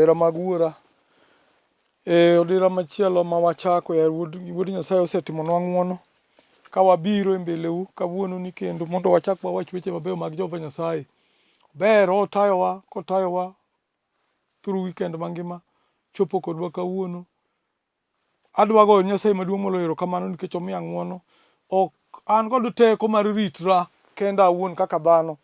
Johera mag wuora. Odira machielo ma wachako ya wuod Nyasaye osetimonwa ng'wono ka wabiro e mbeleu kawuono ni kendo mondo wachak wawach weche mabeyo mag Jehova Nyasaye. Ber kotayowa through weekend mangima chopo kodwa kawuono. Adwa goyo Nyasaye maduong' moloyo erokamano nikech omiya ng'wono. Ok an kod teko mar ritra kenda awuon kaka dhano.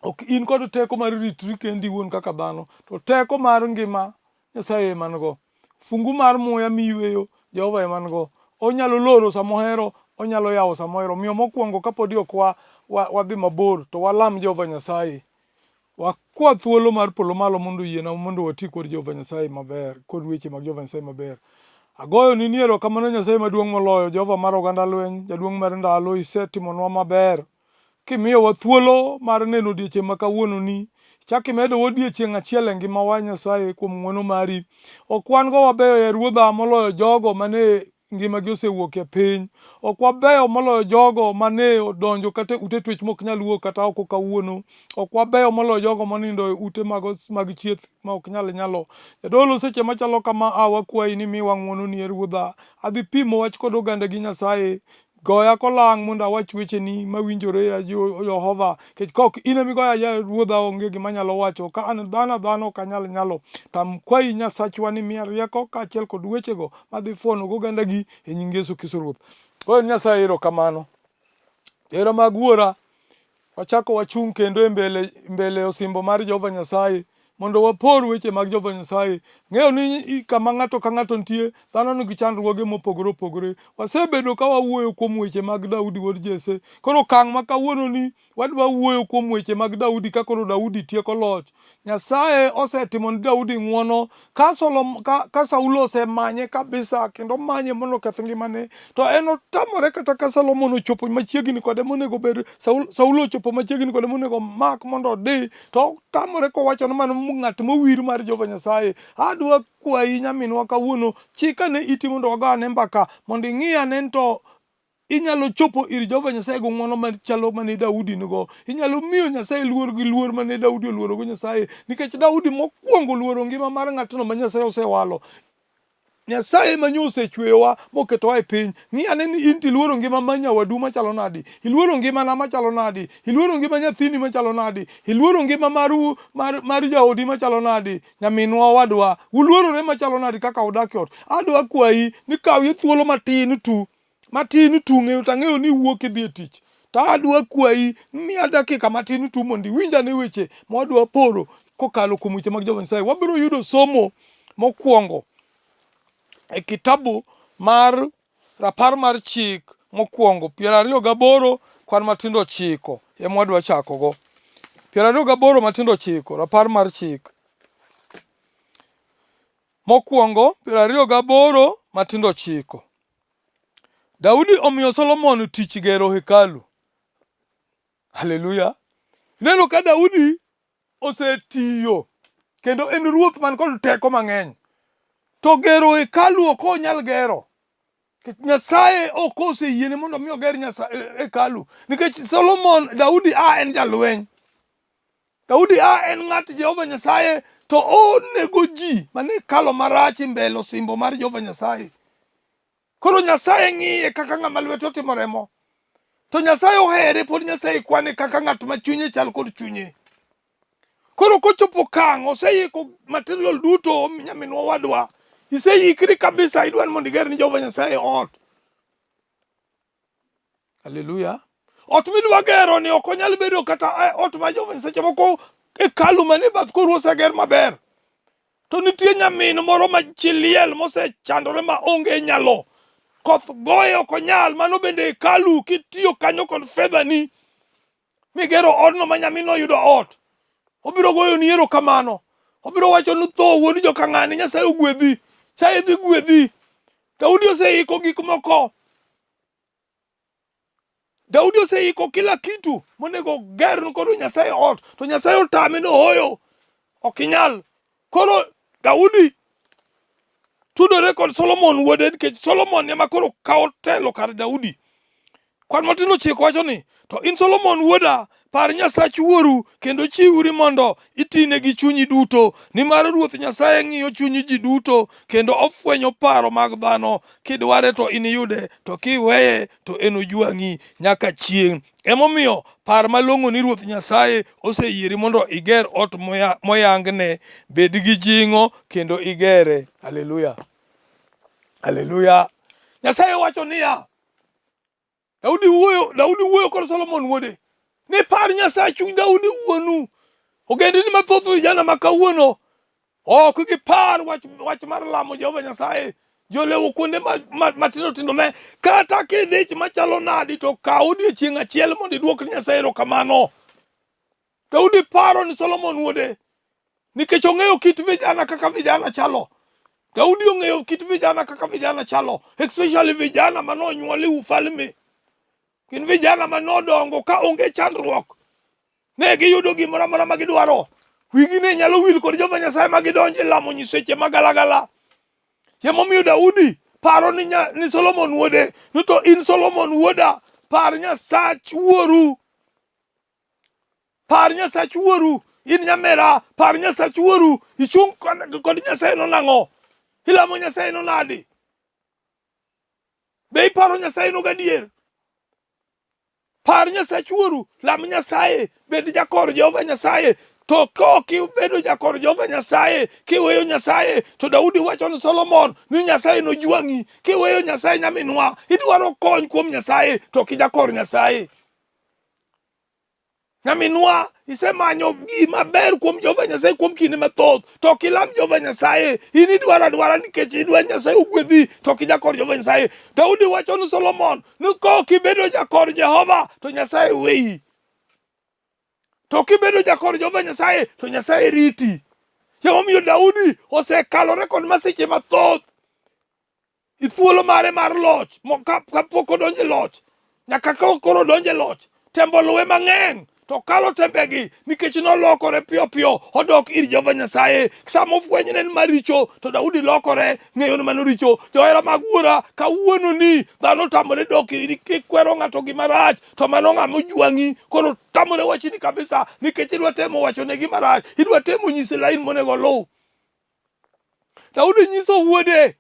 Ok in kod teko mar ritri kendi iwuon kaka dhano. To teko mar ngima Nyasaye ema nigo. Fungu mar muya miyweyo Jehova ema nigo. Onyalo loro samohero, onyalo yawo samohero. Miyo mokwongo kapodi ok wadhi mabor to walam Jehova Nyasaye. Wakwa thuolo mar polo malo mondo yiena mondo wati kod Jehova Nyasaye maber, kod weche mag Jehova Nyasaye maber. Agoyo ni erokamano Nyasaye maduong' moloyo, Jehova mar oganda lweny, jaduong' mar ndalo, isetimonwa maber. Kimiyowa thuolo mar neno odiechieng' ma kawuono ni. Chak imedowa odiechieng' achiel e ngimawa Nyasaye kuom ng'wono mari. Ok wan go wabeyo Ruodha moloyo jogo mane ngimagi osewuok e piny. Ok wabeyo moloyo jogo mane odonjo kata ute twech mok nyal wuok kata oko kawuono. Ok wabeyo moloyo jogo monindo e ute mag chieth ma ok nyalo. Jadolo seche machalo kama wakwayi ni miwa ng'wono ni Ruodha. Adhi pimo wach kod oganda gi Nyasaye. Goya kolang' mondo awach wecheni mawinjore Jehova. Kech kok in emigoya Ruodha onge gima anyalo wacho. Ka an dhano ok anyal nyalo. Tam kwayi Nyasachwa ni miya rieko kaachiel kod wechego madhi fuono go oganda gi e nying Yesu Kristo Ruoth. Goyo Nyasaye erokamano. Johera mag wuora, wachako wachung' kendo e mbele osimbo mar Jehova Nyasaye mondo wapor weche mag Jehova Nyasaye. Ng'eyo ni kama ng'ato ka ng'ato nitie, dhano nigi chandruoge mopogore opogore. Wasebedo ka wawuoyo kuom weche mag Daudi wuod Jesse. Koro okang' ma kawuono ni wadwa wuoyo kuom weche mag Daudi ka koro Daudi tieko loch. Nyasaye osetimo ni Daudi ng'wono ka Saulo osemanye kabisa kendo manye mondo oketh ngimane. To en otamore kata ka Solomon ochopo machiegni kode monego bed Saulo ochopo machiegni kode monego mak mondo odi. To otamore kowacho ni mano ng'at mowir mar Jehova Nyasaye. Adwa kwayi nyaminwa kawuono, chikane iti mondo wagane mbaka mondo ing'i ane to inyalo chopo ir Jehova Nyasaye go ng'wono machalo mane Daudi nigo. Inyalo miyo Nyasaye luor gi luor mane Daudi oluoro go Nyasaye. Nikech Daudi mokwongo luoro ngima mar ng'atno ma Nyasaye osewalo. Nyasaye ma osechweyowa moketowa e piny. Ng'i ane ni in tiluoro ngima ma nyawadu machalo nadi. Iluoro ngimana machalo nadi. Iluoro ngima nyathini machalo nadi. Iluoro ngima mar jaodi machalo nadi. Nyaminwa wadwa. Uluorore machalo nadi kaka udak e ot. Adwa kwayi ni kaw thuolo matin tu ng'eyo tang'eyo ni wuok idhi e tich. To adwa kwayi miya dakika matin tu mondo iwinja ne weche ma wadwa poro kokalo kuom weche mag Jehova Nyasaye. Wabiro yudo somo mokwongo e kitabu mar rapar mar chik mokwongo 28 kwan matindo 9 ema wadwa chako go. 28 matindo 9 rapar mar chik mokwongo 28 matindo 9. Daudi omiyo Solomon tich gero hekalu. Haleluya. Neno ka Daudi osetiyo kendo en ruoth man kod teko mang'eny. To gero hekalu ok onyal gero. Nyasaye ok oseyiene mondo mi oger hekalu. Nikech Daudi en jalweny. Daudi en ng'at Jehova Nyasaye to onego ji mane kalo marach mbele osimbo mar Jehova Nyasaye. Koro Nyasaye ng'iye kaka ng'ama lwete otimo remo. To Nyasaye ohere pod Nyasaye kwane kaka ng'at ma chunye chal kod chunye. Koro kochopo kang' oseyiko material duto nyaminwa wadwa. Iseyikri kabisa idwan mondo iger ni Jehova Nyasaye ot. Haleluya. Ot midwa gero ni ok onyal bedo kata ot ma Jehova Nyasaye moko hekalu mane bath koru oseger maber. To nitie nyamin moro ma chiliel mosechandore ma onge nyalo. Koth goye ok onyal, mano bende hekalu kitiyo kanyo kod fedha ni migero odno ma nyamin oyudo ot. Obiro goyo ni erokamano. Obiro wacho ni tho wuod joka ng'ani Nyasaye ogwedhi. Nyasaye dhi gwedhi. Daudi oseiko gik moko. Daudi oseiko kila kitu monego ger koro Nyasaye ot. To Nyasaye otame no hoyo. Ok inyal. Koro Daudi tudore kod Solomon wuode nikech Solomon ema koro kawo telo kar Daudi. Kwan matino chik wacho ni, to in Solomon wuoda, par Nyasach wuoru kendo chiwri mondo itine gi chunyi duto, nimar Ruoth Nyasaye ng'iyo chunyi ji duto kendo ofwenyo paro mag dhano, kidware to iniyude, to kiweye to enojwang'i nyaka chieng'. Emomiyo par malong'o ni Ruoth Nyasaye oseyieri mondo iger ot moyangne, bed gi jing'o kendo igere. Haleluya, haleluya. Nyasaye wacho niya, Daudi wuoyo kod Solomon wuode ni par Nyasachu Daudi wuonu. Ogendini mathoth vijana ma kawuono ok gipar wach mar lamo Jehova Nyasaye. Jolewo kuonde matindo tindo ne kata kidich machalo nadi to kaw odiechieng' achiel mondo iduok ni Nyasaye erokamano. Daudi paro ni Solomon wuode nikech ong'eyo kit vijana kaka vijana chalo. Daudi ong'eyo kit vijana kaka vijana chalo, especially vijana manonyuol e ufalme. Gin vijana manodongo ka onge chandruok, ne giyudo gimoro amora ma gidwaro. Wigi ne nyalo wil kod Jehova Nyasaye ma gidonje lamo nyiseche magalagala. Emomiyo Daudi paro ni Solomon wuode, ni to in Solomon wuoda, par Nyasach wuoru. Par Nyasach wuoru, in nyamera, par Nyasach wuoru. Ichung' kod Nyasaye no nang'o? Ilamo Nyasaye no nadi? Be iparo Nyasaye no gadier? Par Nyasach wuoru, lam Nyasaye, bed jakor Jehova Nyasaye. To kibedo jakor Jehova Nyasaye, kiweyo Nyasaye, to Daudi wacho ni Solomon ni Nyasaye nojwang'i. Kiweyo Nyasaye nyaminwa, idwaro kony kuom Nyasaye to kijakor Nyasaye. Nyaminwa isemanyo gima ber kuom Jehova Nyasaye kuom kinde mathoth, to kilam Jehova Nyasaye, in idwaro adwara nikech idwa Nyasaye ogwedhi to kijakor Jehova Nyasaye. Daudi wacho ni Solomon ni kibedo jakor Jehova to Nyasaye weyi. To kibedo jakor Jehova Nyasaye to Nyasaye riti. Emomiyo Daudi osekalore kod masiche mathoth. Ithuolo mare mar loch, kapok odonje loch, nyaka ka koro donje loch, tembo luwe mang'eny. To kalo tembegi nikech nolokore piyo piyo odok ir Jehova Nyasaye. Sama ofwenyne ni maricho to Daudi lokore ng'eyo ni mano richo. Johera mag wuora, kawuono ni dhano tamore dok iri, kikwero ng'ato gima rach to mano ng'ama ojwang'i. Koro tamore wachni kabisa nikech idwa temo wachone gima rach, idwa temo nyise lain monego luw. Daudi nyiso wuode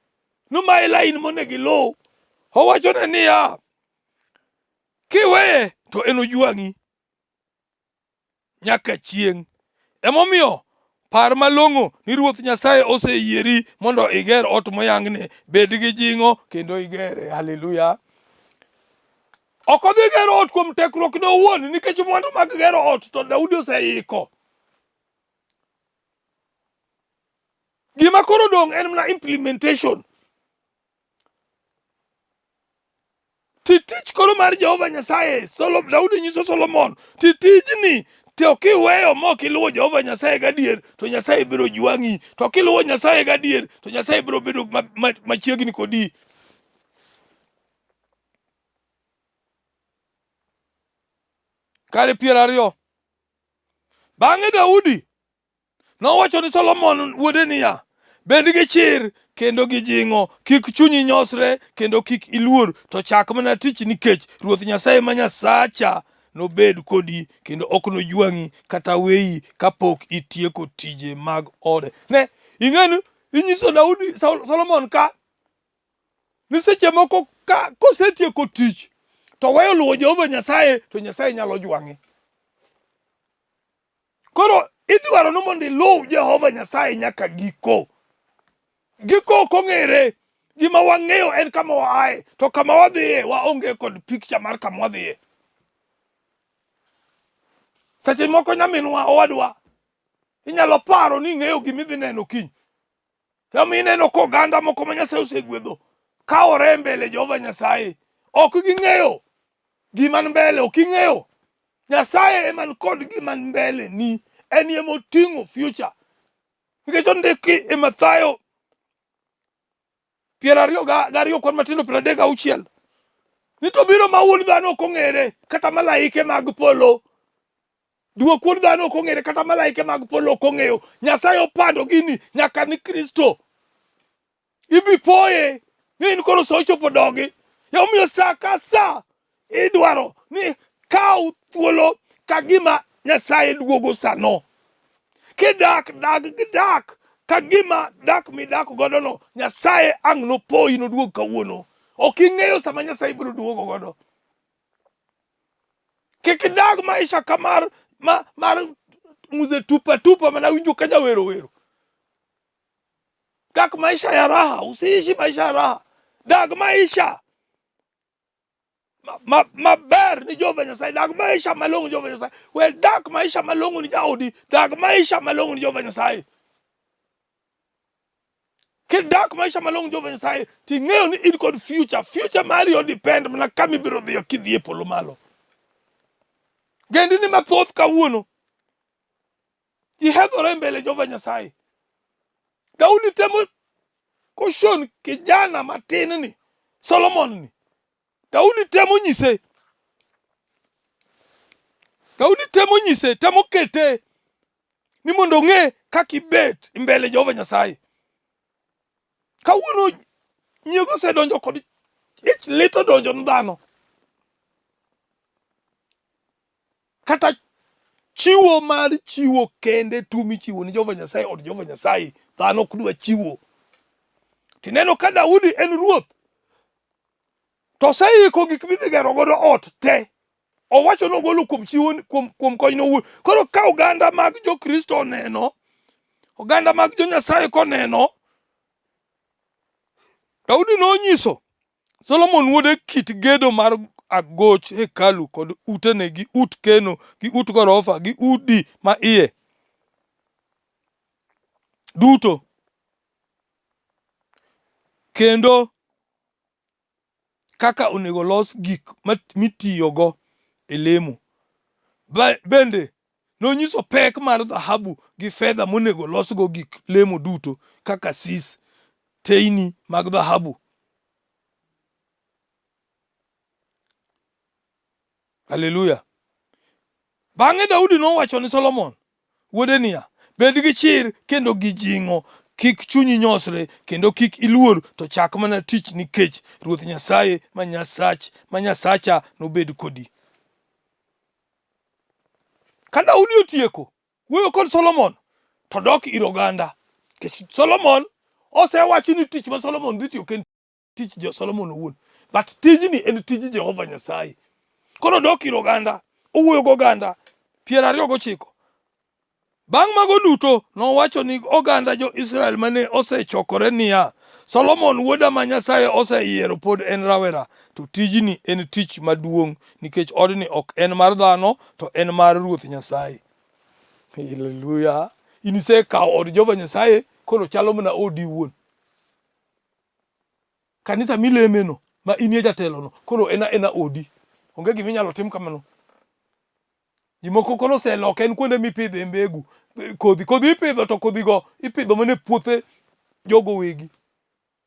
ni ma e lain monego iluw. Owachone niya, kiweye to enojwang'i nyaka chieng'. Emomiyo par malong'o ni Ruoth Nyasaye oseyieri mondo iger ot moyangne, bed gi jing'o kendo igere. Haleluya. Ok odhi gero ot kuom tekruok ne owuon, nikech mwandu mag gero ot to Daudi oseiko. Gima koro dong' en mana implementation. Tich koro mar Jehova Nyasaye, Daudi nyiso Solomon, tijni to kiweyo mok iluwo Jehova Nyasaye gadier, to Nyasaye biro jwang'i. To kiluwo Nyasaye gadier, to Nyasaye biro bedo machiegni kodi. Kare 20. Bang'e Daudi nowacho ni Solomon wuode niya, bed gi chir kendo gi jing'o, kik chunyi nyosre kendo kik iluor, to chak mana tich nikech Ruoth Nyasaye ma Nyasacha nobed kodi kendo ok nojwang'i kata weyi kapok itieko tije mag ode. Ne ing'eni inyiso Daudi Solomon ka ni seche moko kosetieko tich to weyo luwo Jehova Nyasaye, to Nyasaye nyalo jwang'e. Koro idwaro ni mondo iluw Jehova Nyasaye nyaka giko. Giko kong'ere, gima wang'eyo en kama waaye, to kama wadhiye waonge kod picture mar kama wadhiye. Seche moko nyaminwa owadwa, inyalo paro ni ing'eyo gimidhi neno kiny. Yami ineno koganda moko ma Nyasaye osegwedho kaore mbele Jehova Nyasaye. Ok ging'eyo giman mbele, ok ing'eyo. Nyasaye eman kod giman mbele ni, en ema oting'o future. Nikech ondiki e Mathayo 22 kod matindo 36 ni to biro ma wuod dhano ok ong'ere kata malaike mag polo. Duok wuod dhano ok ong'ere kata malaike mag polo ok ong'eyo. Nyasaye opando gini nyaka ni Kristo. Ibi poye ni in koro sa ochopo dogi. Omiyo sa ka sa idwaro ni kaw thuolo kagima Nyasaye duogo sano. Kidak kagima dak midak godo no Nyasaye ang' nopoyi noduog kawuono. Ok ing'eyo sama Nyasaye biro duogo godo. Kik idag maisha kamar mar muze tupa mana winjo ka wero. Dak maisha ya raha, usiishi maisha ya raha. Dag maisha maber ni Jehova Nyasaye, dag maisha malong'o ni Jehova Nyasaye. We dak maisha malong'o ni jaodi, dag maisha malong'o ni Jehova Nyasaye. Kidak maisha malong'o ni Jehova Nyasaye, ting'eyo ni in kod future mari depend mana kama ibiro dhiyo kidhi e polo malo. Gendi ni mathoth kawuono ihedhore mbele Jehova Nyasaye. Daudi temo koshon kijana matin ni Solomon ni. Daudi temo nyise, temo kete ni mondo ng'e kaka ibet mbele Jehova Nyasaye. Kawuono nyiego sedonjo kod ich lit donjo dhano. Kata chiwo kende tumi chiwo ni Jehova Nyasaye od Jehova Nyasaye dhano ok dwa chiwo. Tineno ka Daudi en ruoth to seiko gik midhi gero godo ot te. Owacho nogolo kuom chiwo kuom kony no. Koro ka oganda mag Jokristo oneno, oganda mag Jo-Nyasaye koneno, Daudi nonyiso Solomon wuode kit gedo mar agoch hekalu kod utene gi ut keno gi ut gorofa gi udi ma iye duto. Kendo kaka onego los gik mitiyogo e lemo. Bende nonyiso pek mar dhahabu gi fedha monego losgo gik lemo duto kaka sis, teini mag dhahabu. Haleluya. Bang'e Daudi nowacho ni Solomon wuode niya, bed gi chir kendo gi jing'o, kik chunyi nyosre kendo kik iluor, to chak mana tich nikech Ruoth Nyasaye ma Nyasacha nobed kodi. Ka Daudi otieko wuoyo kod Solomon, to dok ir oganda. Solomon osewacho ni tich ma Solomon dhi tiyo ken tich jo Solomon owuon. But tijni en tij Jehova Nyasaye. Koro dok ir oganda, owuoyo go oganda 29. Bang' mago duto nowacho ni oganda jo-Israel mane osechokore niya, Solomon wuoda ma Nyasaye oseyiero pod en rawera, to tijni en tich maduong' nikech odni ok en mar dhano, to en mar Ruoth Nyasaye. Haleluya. Inisekawo od Jehova Nyasaye, koro chalo mana odi wuon. Kanisa milemeno ma inie jatelono, koro ena odi. Onge gima inyalo tim kamano. Jimoko koro oseloke en kuonde mipidhe mbegu. Kodhi ipidho, to kodhigo ipidho mana e puothe jogo wegi.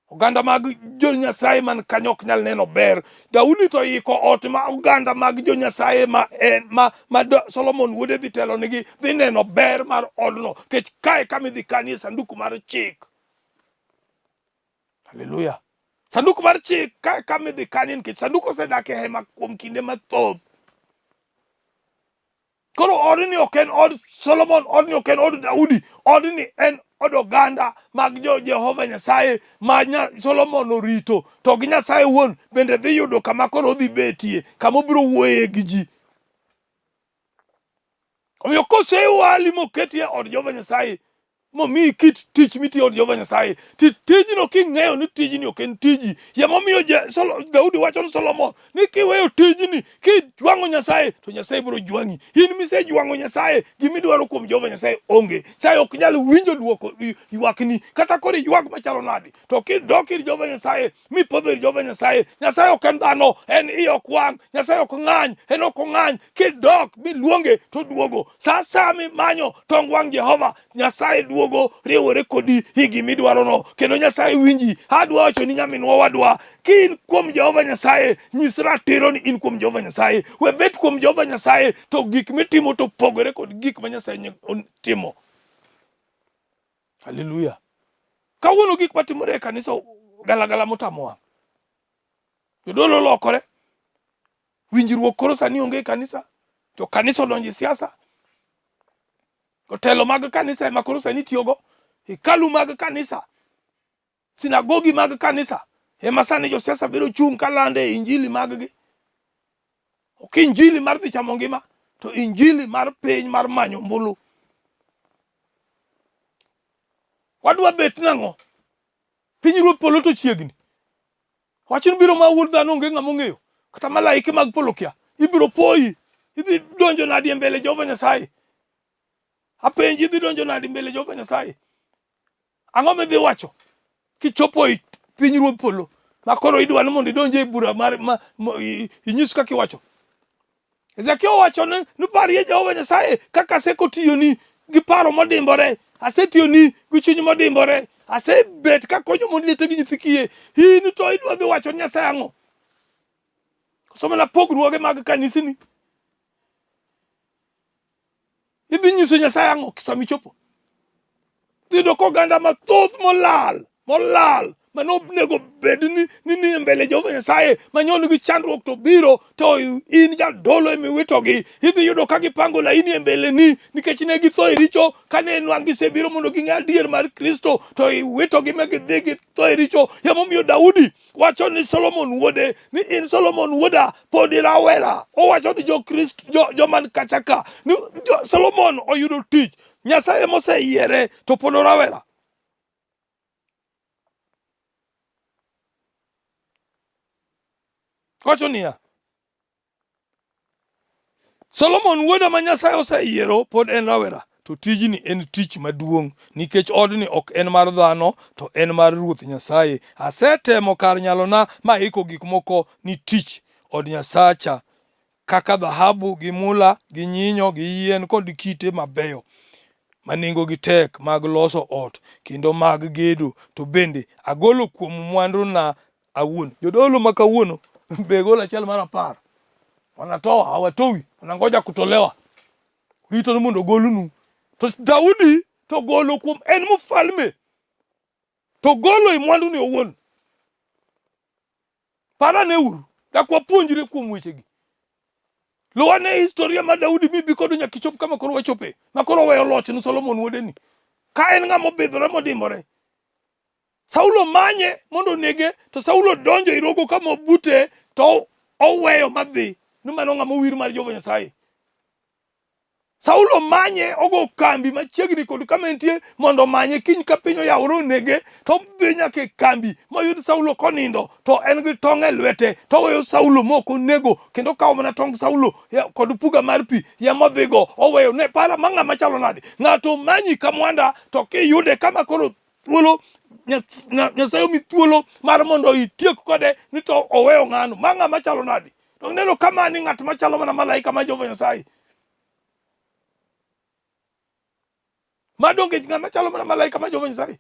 Oganda mag Jo-Nyasaye man kanyo ok nyal neno ber. Daudi to iko ot ma oganda mag Jo-Nyasaye ma Solomon wuode dhi telo nigi dhi neno ber mar odno. Kech kae kama idhi kanie sanduku mar chik. Haleluya. Sanduku mar chik kae kama idhi kanie nikech sanduku osedak e hema kuom kinde mathoth. Koro odni ok en od Solomon, odni ok en od Daudi, odni en od oganda mag Jehova Nyasaye ma Solomon orito. To gi Nyasaye wuon bende dhi yudo kama koro odhi betie, kama obiro wuoye gi ji. Omiyo kosewali moketie od Jehova Nyasaye, momiyi kit tich mitiyo od Jehova Nyasaye, tijno king'eyo ni tijni ok en tiji. Momiyo Daudi wacho ni Solomon ni kiweyo tijni, kijwang'o Nyasaye, to Nyasaye biro jwang'i. In misejwang'o Nyasaye, gimidwaro kuom Jehova Nyasaye onge. Nyasaye ok nyal winjo duoko ywakni, kata koro ywak machalo nadi. To kidok ir Jehova Nyasaye, mipodho ir Jehova Nyasaye, Nyasaye ok en dhano, en iye ok wang', Nyasaye ok ng'any, en ok ong'any. Kidok miluonge to duogo. Sa mimanyo tong wang' Jehova Nyasaye duogo riwore kodi higi midwaro no, kendo Nyasaye winji. Adwa wacho ni nyaminwa wadwa, kin kuom Jehova Nyasaye, nyis ratiro ni in kuom Jehova Nyasaye. We bet kuom Jehova Nyasaye, to gik mitimo to pogore kod gik ma Nyasaye timo. Haleluya. Kawuono gik matimore e kanisa galagala motamo wang'. Jodolo lokore. winjruok koro sani onge kanisa, to kanisa odonjo siasa. Otelo mag kanisa ema koro sani tiyogo, hekalu mag kanisa, sinagogi mag kanisa ema sani josiasa biro chung' kalande injili mag-gi. Ok injili mar dhi chamo ngima, to injili mar piny mar manyo mbulu. Wadwa bet nang'o? Pinyruodh polo to chiegni. Wachni biro ma wuod dhano onge ng'ama ong'eyo, kata malaike mag polo kia. Ibiro poyi, idhi donjo nadi e mbele Jehova Nyasaye. Apenji, idhi donjo nadi mbele Jehova Nyasaye? Ang'o midhi wacho kichopo e pinyruodh polo ma koro idwa ni mondo idonje e bura inyis kaka iwacho? Ezekiel wacho ni parie Jehova Nyasaye kaka asekotiyoni gi paro modimbore, asetiyoni gi chuny modimbore, asebet kakonyo mon liete gi nyithi kiye. In to idwa dhi wacho ni Nyasaye ang'o? Koso mana pogruoge mag kanisni? Idhi nyiso Nyasaye ang'o sama ichopo? Idhi yudo koganda mathoth molal manonego bed ni e mbele Jehova Nyasaye, manyon gi chandruok to biro, to in jadolo emiwitogi. Idhi yudo ka gipango laini e mbele ni nikech ne githo e richo kane nwang' gisebiro mondo ging'e adier mar Kristo, to iwitogi ma gidhi githo e richo. Emomiyo Daudi wacho ni Solomon wuode, ni in Solomon wuoda pod irawera. Owacho ni joman kacha ka ni Solomon oyudo tich, Nyasaye moseyiere to pod orawera. Wacho niya, Solomon wuoda ma Nyasaye oseyiero pod en rawera, to tijni en tich maduong', nikech odni ok en mar dhano, to en mar Ruoth Nyasaye. Asetemo kar nyalona ma iko gik moko ni tich od Nyasacha, kaka dhahabu gi mula gi nyinyo gi yien kod kite mabeyo ma nengogi tek mag loso ot kendo mag gedo, to bende agolo kuom mwanduna awuon. Jodolo ma kawuono be golo achiel mar 10. Wanatoa hawatowi, wanangoja kutolewa, rito ni mondo golunu. To Daudi to golo kuom, en mfalme, to golo i mwandu ni owuon. Parane uru, dak wapuonjre kuom wechegi. Luwane historia ma Daudi mi bikodo nyakichop kama koro wachope, ma koro weyo loch ni Solomon wuodeni. Ka en ng'ama obidhore modimbore. Saulo manye mondo nege, to Saulo donjo i rogo kama obute, to oweyo madhi, ni mano ng'ama owir mar Jehova Nyasaye. Saulo manye ogo kambi machiegni kod kama entie mondo manye, kiny ka piny oyawore onege, to dhi nyaka e kambi moyud Saulo konindo, to en gi tong' e lwete, to oweyo Saulo moko nego, kendo kawo mana tong' Saulo kod puga mar pi yamodhigo, oweyo ne para ma ng'ama chalo nade. Ng'ato manyi ka mwanda, to kiyude kama koro thuolo Nyasaye omi thuolo mar mondo itiek kode, ni to oweyo ng'ano, ma ng'ama chalo nade. To neno kama ni ng'at machalo mana malaika ma Jehova Nyasaye. Madonge ng'ama chalo mana malaika ma Jehova Nyasaye.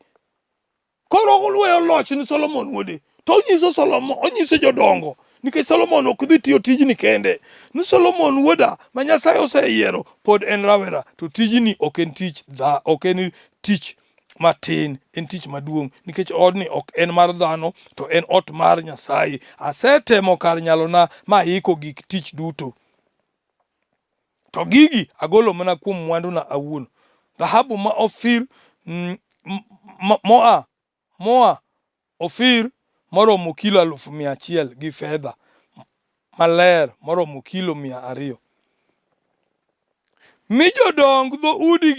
Koro oluweyo loch ni Solomon wuode, to onyiso jodongo, nikech Solomon ok dhi tiyo tijni kende, ni Solomon wuoda ma Nyasaye oseyiero pod en rawera, to tijni ok en tich matin, en tich maduong', nikech odni ok en mar dhano, to en ot mar Nyasaye. Asetemo kar nyalona ma iko gik tich duto, to gigi agolo mana kuom mwanduna awuon. Dhahabu ma Ofir, moa Ofir moromo kilo 100,000 gi fedha maler moromo kilo 200. Mi jodong dhoudi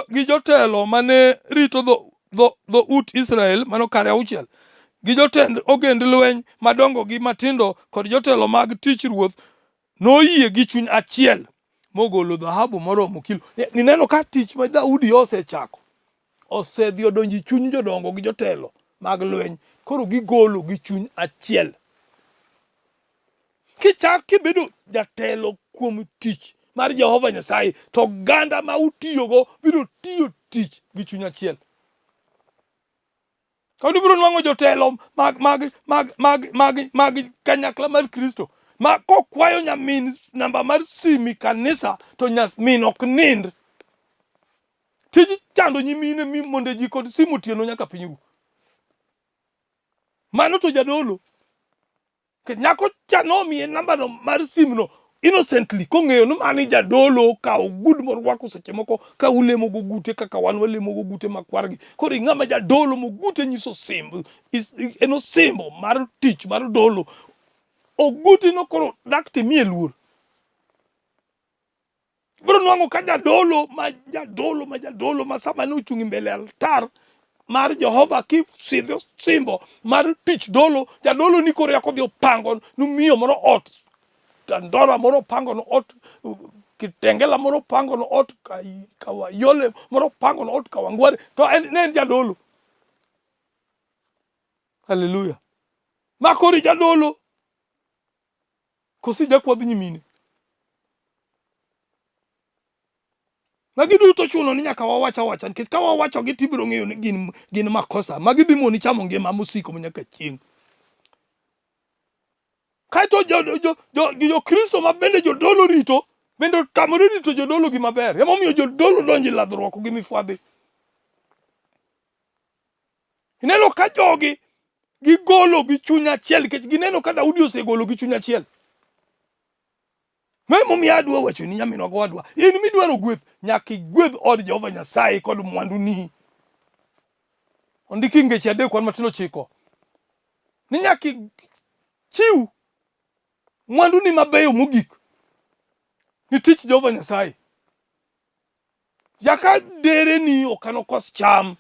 gi jotelo mane rito dhout Israel mano kare 6, gi jotend ogend lweny madongo gi matindo kod jotelo mag tich ruoth noyie gi chuny achiel mogolo dhahabu moromo kilo. Nineno ka tich ma Daudi osechako osedhi odonji chuny jodongo gi jotelo mag lweny, koro gigolo gi chuny achiel. Kichak kibedo jatelo kuom tich mar Jehova Nyasaye, to ganda ma utiyogo biro tiyo tich gi chuny achiel. Kawdi biro nwang'o jotelo mag kanyakla mar Kristo, ma kokwayo nyamin namba mar simi kanisa, to nyamin ok nind. Tij chando nyimine mondo ji kod simu Otieno nyaka pinyru. Mano to jadolo. nyako cha nomiye namba no mar simu no innocently kong'eyo ni mani jadolo ka ogud morwako seche moko ka ulemo go gute kaka wan walemo go gute makwargi koro ing'ama jadolo mogute nyiso simbo en osimbo mar tich mar dolo oguti no koro dak timie luor bro nwang'o ka jadolo ma sama ne ochung' mbele altar mar Jehova kisidho simbo mar tich dolo jadolo ni koro yako dhi opango numiyo moro ot tandora moro pango no ot kitengela moro pango no ot kawayole moro pango no ot kawangware to en jadolo. Hallelujah. Makori jadolo kosi jakwadh nyimine magi duto chuno ni nyaka wawacha nikech ka wawacho gi tibiro ng'eyo ni gin makosa magi dhi moni chamo ngima mosiko manyaka chieng'. Kaito jo Kristo ma bende jodolo rito bende tamore rito jodolo gi maber. Emomiyo jodolo donjo ladhruok gi mifwadhi. Ineno ka jogi gigolo gi chuny achiel nikech gineno ka Daudi osegolo gi chuny achiel. Emomiyo adwa wacho ni nyaminwa gowadwa in midwaro gweth nyaka igwedh od Jehova Nyasaye kod mwanduni. Ondiki ngeche 3:9 ni nyaka chiw mwanduni mabeyo mogik ni tich Jehova Nyasaye. Jaka dere ni okano kos cham.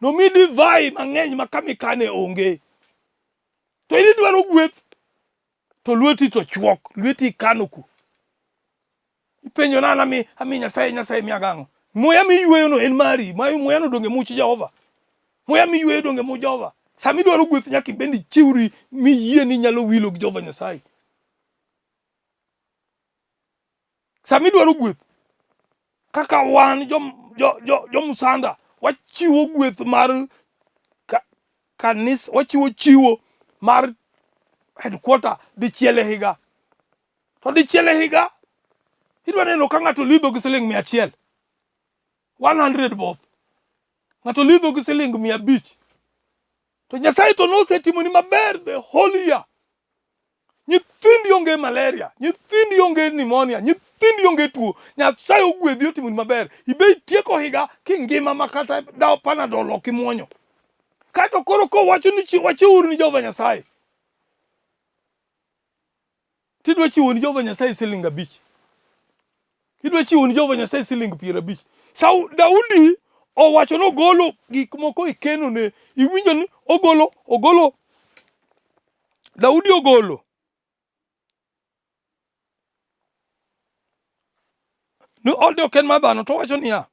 No mi divai mang'eny makamikane onge. To ini dwaro gweth to lweti to chwok, lweti kano ku. Ipenjo nana ami Nyasaye mi agang'o. Moya mi yweyo no en mari, moya no donge much Jehova. Moya mi yweyo donge mu Jehova. Sami dwaro gweth nyaka bendi chiwri mi yie ni nyalo wilo gi Jehova Nyasaye. Sami dwaro gweth kaka wan jo musanda wachiwo gweth mar kanisa, wachiwo chiwo mar headquarter dichiel e higa. To dichiel e higa idwa neno ka ng'ato lidho gi siling 100 100 bob. Ng'ato lidho gi siling 500. To Nyasaye to nosetimoni maber the whole year. Nyithindi onge malaria, nyithindi onge pneumonia, nyithindi onge tuo. Nyasaye ogwedhi otimoni maber. Ibe tieko higa kingima makata daw panadol ok imuonyo. Kato koro ko wacho ni wachiwuru ni Jehova Nyasaye. Tidwa chiwo ni Jehova Nyasaye siling 5. Idwa chiwo ni Jehova Nyasaye siling 50. Daudi owacho no golo gik moko ikeno ne iwinjo ni ogolo Daudi ogolo ni ode oken madhano to wacho niya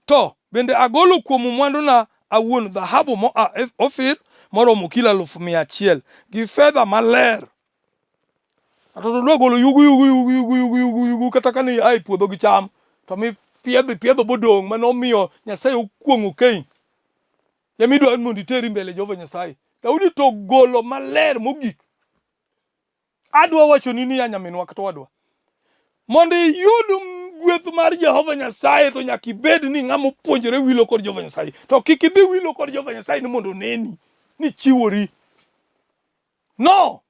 to bende agolo kuom mwanduna awuon dhahabu mo Ofir moromo kilo 100,000 gi fedha maler. Ato dwa golo yugu kata kani ai puodho gi cham to mi piedho bodong' manomiyo Nyasaye okuong'o kein. Yamidwa mondo iteri mbele Jehova Nyasaye. Daudi to golo maler mogik. Adwa wacho ni ya nyaminwa kata wadwa. Mondo iyud gweth mar Jehova Nyasaye to nyaka ibed ni ng'ama opuonjore wilo kod Jehova Nyasaye. To kik idhi wilo kod Jehova Nyasaye ni mondo neni ni chiwori. No.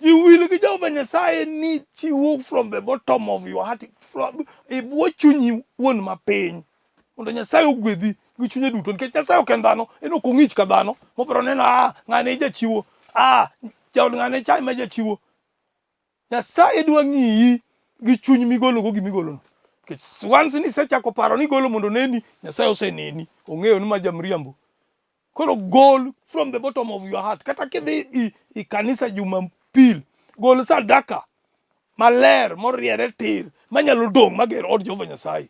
You will gi Jehova Nyasaye ni chiwo from the bottom of your heart, from ibwo chunyi won mapiny. Mondo Nyasaye ogwedhi gi chunye duto nikech Nyasaye ok en dhano, en ok ong'ich ka dhano. Mopro neno ng'ane jachiwo. Jaod ng'ane chai ma jachiwo. Nyasaye dwa ng'iyi gi chuny migolo go gimigolo no. Nikech once ni sechako paro ni golo mondo neni, Nyasaye oseneni. Ong'eyo ni ma jamriambo. Koro gol from the bottom of your heart. Kata kidhi i kanisa Jumapil, gol sadaka maler moriere tir manyalo dong' mager od Jehova Nyasaye.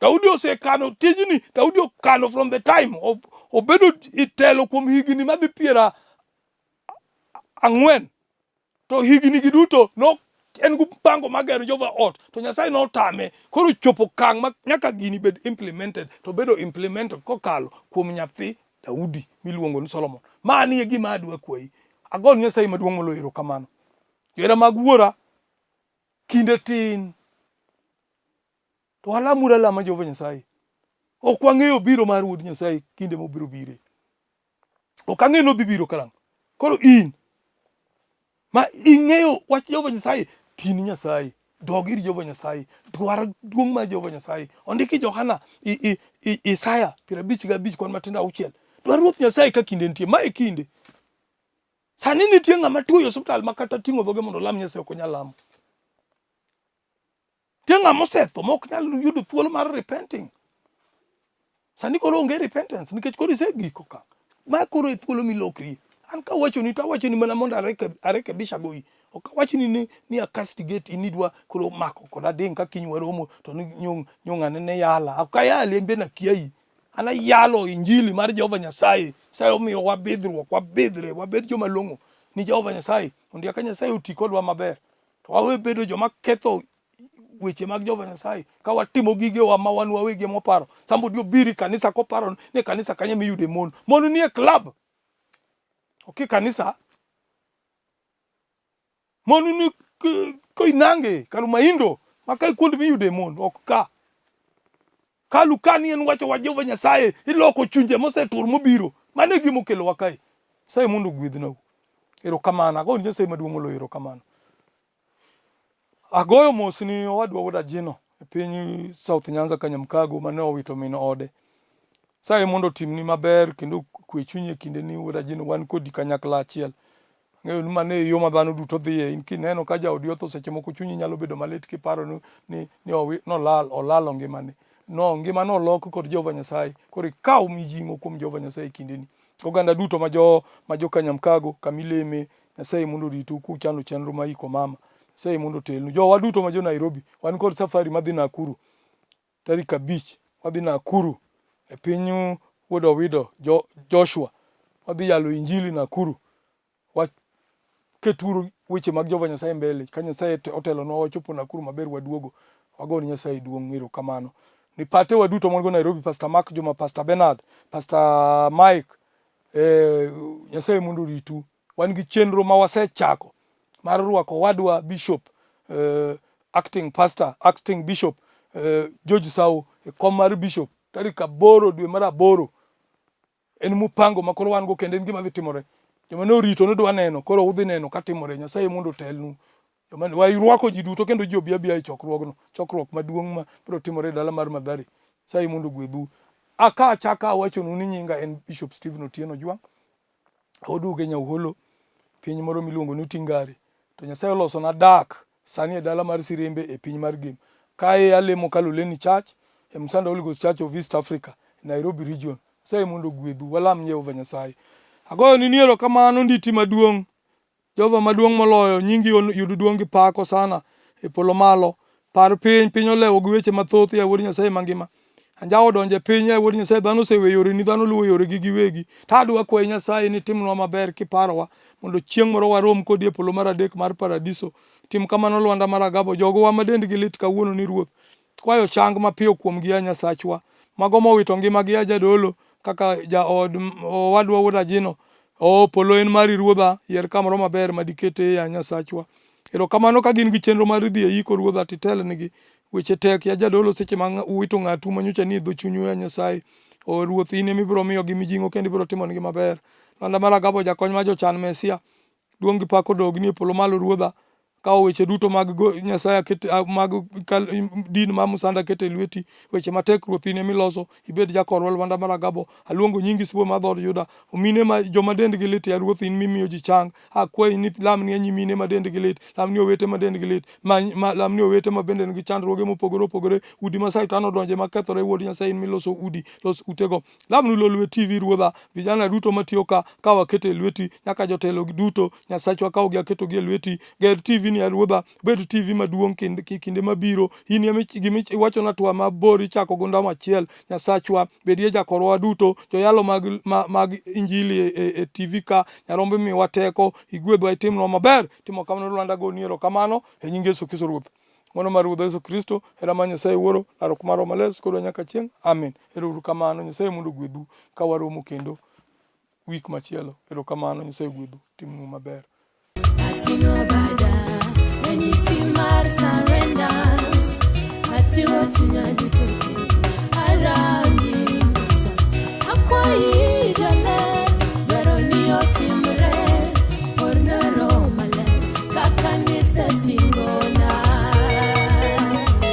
Daudi osekano tijni, Daudi okano from the time obedo itelo kuom higni madhi 40. To higni gi duto no en gu pango mager Jehova ot to Nyasaye no tame. Koro chopo kang' ma nyaka gini bed implemented to bedo implemented kokalo kuom nyathi Daudi miluongo ni Solomon. Mani e gima adwa kwayi. Agon Nyasaye maduong' moloyo erokamano. Johera mag wuora kinde tin to alamura lama Jehova Nyasaye. Ok wang'eyo biro mar Wuod Nyasaye kinde mobiro bire. Ok ang'e no dhi biro karang'o. Koro in ma ing'eyo wach Jehova Nyasaye, tin Nyasaye, dog ir Jehova Nyasaye, dwar duong' mar Jehova Nyasaye. Ondiki Johana Isaya 55 kwan matindo 6. Dwar Ruoth Nyasaye ka kinde nitie. Ma e kinde. Sani nitie ng'ama tuo e osiptal ma kata ting'o dhoge mondo lam Nyasaye ok onyal lamo. Tie ng'ama osetho ma ok nyal yudo thuolo mar repenting. Sani koro onge repentance nikech koro isegiko ka. Ma koro e thuolo milokri. An ka wachoni to awachoni mana mondo areke bishagoyi. Ok awachni ni a castigate inidwa koro mako koda ding ka kiny waromo to nyong'ane ne yala. Ok ayali embe na kiai. Ana yalo injili mar Jehova Nyasaye. Sayo omiyo wabidhruok, wabidhre, wabed joma long'o ni Jehova Nyasaye. Mondo ka Nyasaye oti kodwa maber. To wawe bedo joma ketho weche mag Jehova Nyasaye ka watimo gigewa ma wan wawegi moparo. Somebody obiri kanisa koparo ni kanisa kanye miyude mon. Mon ni e club. Ok kanisa. Mon ni koinange Karumaindo makai kuond miyude mon ok ka. Kalu kani en wacho wa Jehova Nyasaye iloko chunje mosetur mobiro. Mane gimo kelo wakai. Sai mondo gwedhna. Erokamano. Ago Nyasaye maduong' moloyo erokamano. Agoyo mos ni owadwa wuod Ajino e piny South Nyanza Kanyamkago mane owito min ode. Saye mondo timni maber kendo kwe chunye kinde ni wuod Ajino wan kodi kanyakla achiel. Ng'eyo ni mane yo ma dhano duto dhiye. In kineno ka jaodi otho seche moko chunyi nyalo bedo malit kiparo ni olalo ngimane. No, ngimane olok kod Jehova Nyasaye. Koro ikaw mijing'o kuom Jehova Nyasaye kindeni. Oganda duto ma jo Kanyamkago kamileme Nyasaye mondo ritu kuchano chenro ma iko mama. Nyasaye mondo telnu. Jowa duto ma jo Nairobi wan kod safari madhi Nakuru tarik 5 wadhi Nakuru e piny wuod Owido Joshua. Wadhi yalo injili Nakuru. Keturu weche mag Jehova Nyasaye mbele. Ka Nyasaye otelo no wachopo Nakuru maber waduogo. Wagoni Nyasaye duong' erokamano. Ni pate waduto mon go Nairobi, Pastor Mark Juma, Pastor Bernard, Pastor Mike, Nyasaye mondo ritu. Wan gi chenro ma wasechako mar rwako wadwa Bishop, acting pastor, acting Bishop George Sau e kom mar Bishop tarik 8 dwe mar 8. En mupango makoro wan go kendo en gima dhi timore. Joma ne orito ne dwa neno, koro udhi neno katimore. Nyasaye mondo telnu. Joma wayrwako ji duto kendo ji obiya e chokruok maduong' ma biro timore e dala mar Mathare. Nyasaye mondo gwedhu. Aka achaka awachonu ni nyinga en Bishop Stephen Otieno Jwang'. Oduge Nyauholo, piny moro miluongo ni Tingare. To Nyasaye oloso na dak sani e dala mar Sirembe e piny mar Gem. Kae alemo Kaloleni Church, e Msanda Holy Ghost Church of East Africa, Nairobi region. Nyasaye mondo gwedhu. Walam Jehova Nyasaye. Agoyo ni niero kamano nditi maduong'. Jehova maduong' moloyo, nyingi yudo duong' gi pako sana e polo malo. Par piny olewo gi weche mathoth ya wuod Nyasaye mangima. Anjawo donje piny ya wuod Nyasaye, dhano osewe yore ni, dhano luwo yore gi giwegi. Tadwa kwaye Nyasaye ni timnwa maber kiparowa mondo chieng' moro warom kodi e polo mar 3 mar paradiso. Tim kamano Lwanda mar Agabo, jogowa ma dendgi lit kawuono ni Ruoth. Kwayo chang mapiyo kuom gi ya Nyasachwa. Mago mowito ngima gi ya jadolo kaka owadwa wuod Ajino. Polo en mari Ruodha, yier kamoro maber madikete ya Nyasachwa. Erokamano ka gin gi chenro mar dhi e yiko Ruodha titelnigi. Weche tek ya jadolo seche ma uwito ng'atu manyocha ni dho chunyu ya Nyasaye. Ruoth in emibiro miyo gi mijing'o kendo ibiro timo nigi maber. Lwanda mar Agabo, jakony ma jochan Mesia. Duong' gi pako dogni e polo malo Ruodha. Kawo weche duto mag Nyasaye mag din ma musanda kete lweti. Weche matek Ruoth in emiloso. Ibed jakorwa Lwanda mar Agabo. Aluongo nyingi sibuor mar dhood Juda. Omine ma joma dendgi lit ya Ruoth in mimiyo ji chang. Akwayi ni lamni nyimine ma dendgi lit. Lamni owete ma dendgi lit. Lamni owete ma bende nigi chandruoge mopogore opogore. Udi ma Satan odonje makethore, wuod Nyasaye in miloso udi. Los utego. Lamni Lolwe TV Ruodha. Vijana duto matiyo ka wakete lweti. Nyaka jotelo duto Nyasachwa kawo gi aketo gi lweti. Ger TV ni Ruodha, bed TV maduong' kinde mabiro. In gimi wacho na twa mabor ichako gondamo achiel. Nyasachwa bedie jakorwa duto. Joyalo mag injili e TV ka. Nyarombe miwa teko. Igwedhwa itimnwa maber. Timo kamano Lwanda go niero kamano e nying Yesu Kristo Ruoth. Mono mar Ruodha Yesu Kristo, hera ma Nyasaye Wuoro, laro kumaro males koro nyaka chieng'. Amen. Erouru kamano. Nyasaye mondo gwedhu ka waromo kendo wik machielo. Erokamano. Nyasaye gwedhu. Timnu maber. Ranyisi mar surrender, atiwa chunya duto.